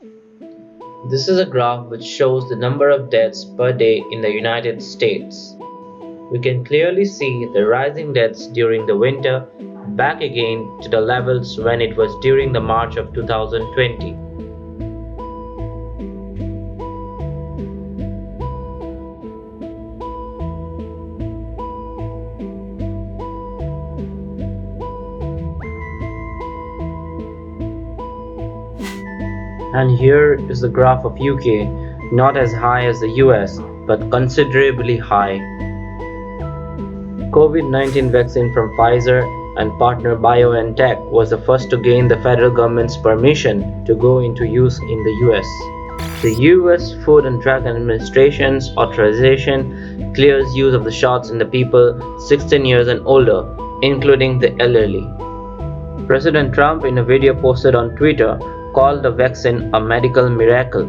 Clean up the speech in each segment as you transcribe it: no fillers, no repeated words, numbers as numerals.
This is a graph which shows the number of deaths per day in the United States. We can clearly see the rising deaths during the winter, back again to the levels when it was during the March of 2020. And here is the graph of UK, not as high as the US, but considerably high. COVID-19 vaccine from Pfiser and partner BioNTech was the first to gain the federal government's permission to go into use in the US. The US Food and Drug Administration's authorization clears use of the shots in the people 16 years and older, including the elderly. President Trump, in a video posted on Twitter, called the vaccine a medical miracle.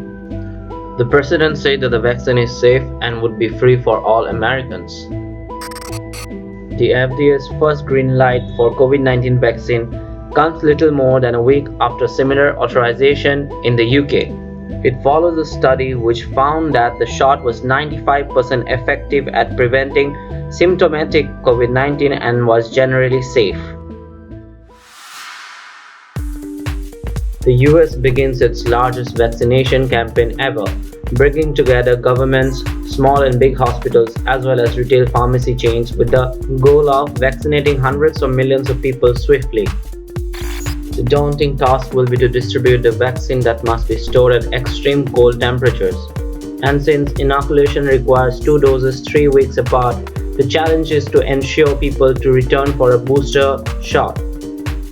The president said that the vaccine is safe and would be free for all Americans. The FDA's first green light for COVID-19 vaccine comes little more than a week after similar authorization in the UK. It follows a study which found that the shot was 95% effective at preventing symptomatic COVID-19 and was generally safe. The US begins its largest vaccination campaign ever, bringing together governments, small and big hospitals, as well as retail pharmacy chains with the goal of vaccinating hundreds of millions of people swiftly. The daunting task will be to distribute the vaccine that must be stored at extreme cold temperatures. And since inoculation requires 2 doses 3 weeks apart, the challenge is to ensure people to return for a booster shot.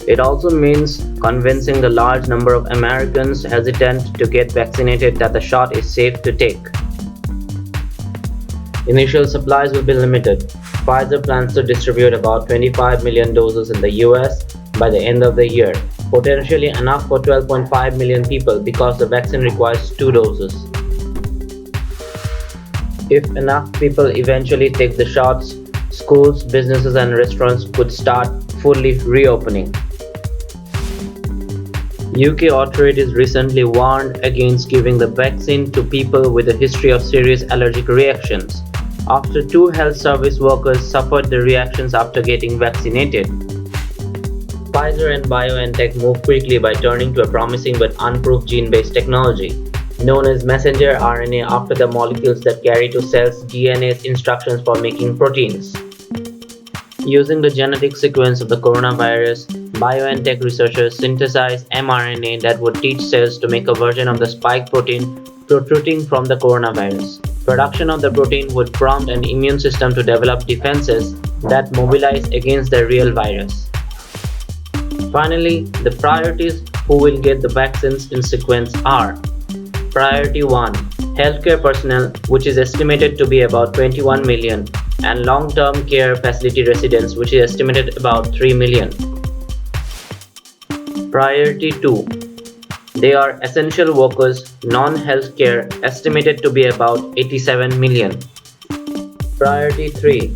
It also means convincing the large number of Americans hesitant to get vaccinated that the shot is safe to take. Initial supplies will be limited. Pfizer plans to distribute about 25 million doses in the US by the end of the year, potentially enough for 12.5 million people because the vaccine requires 2 doses. If enough people eventually take the shots, schools, businesses and restaurants could start fully reopening. UK authorities recently warned against giving the vaccine to people with a history of serious allergic reactions, after 2 health service workers suffered the reactions after getting vaccinated. Pfizer and BioNTech moved quickly by turning to a promising but unproved gene-based technology, known as messenger RNA after the molecules that carry to cells DNA's instructions for making proteins. Using the genetic sequence of the coronavirus, BioNTech researchers synthesized mRNA that would teach cells to make a version of the spike protein protruding from the coronavirus. Production of the protein would prompt an immune system to develop defenses that mobilize against the real virus. Finally, the priorities who will get the vaccines in sequence are: Priority 1. Healthcare personnel, which is estimated to be about 21 million, and long-term care facility residents, which is estimated about 3 million. Priority 2. They are essential workers, non-healthcare, estimated to be about 87 million. Priority 3.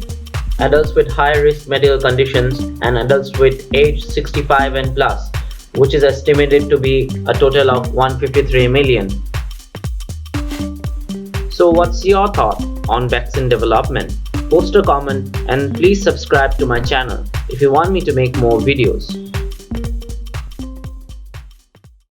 Adults with high-risk medical conditions and adults with age 65 and plus, which is estimated to be a total of 153 million. So what's your thought on vaccine development? Post a comment and please subscribe to my channel if you want me to make more videos.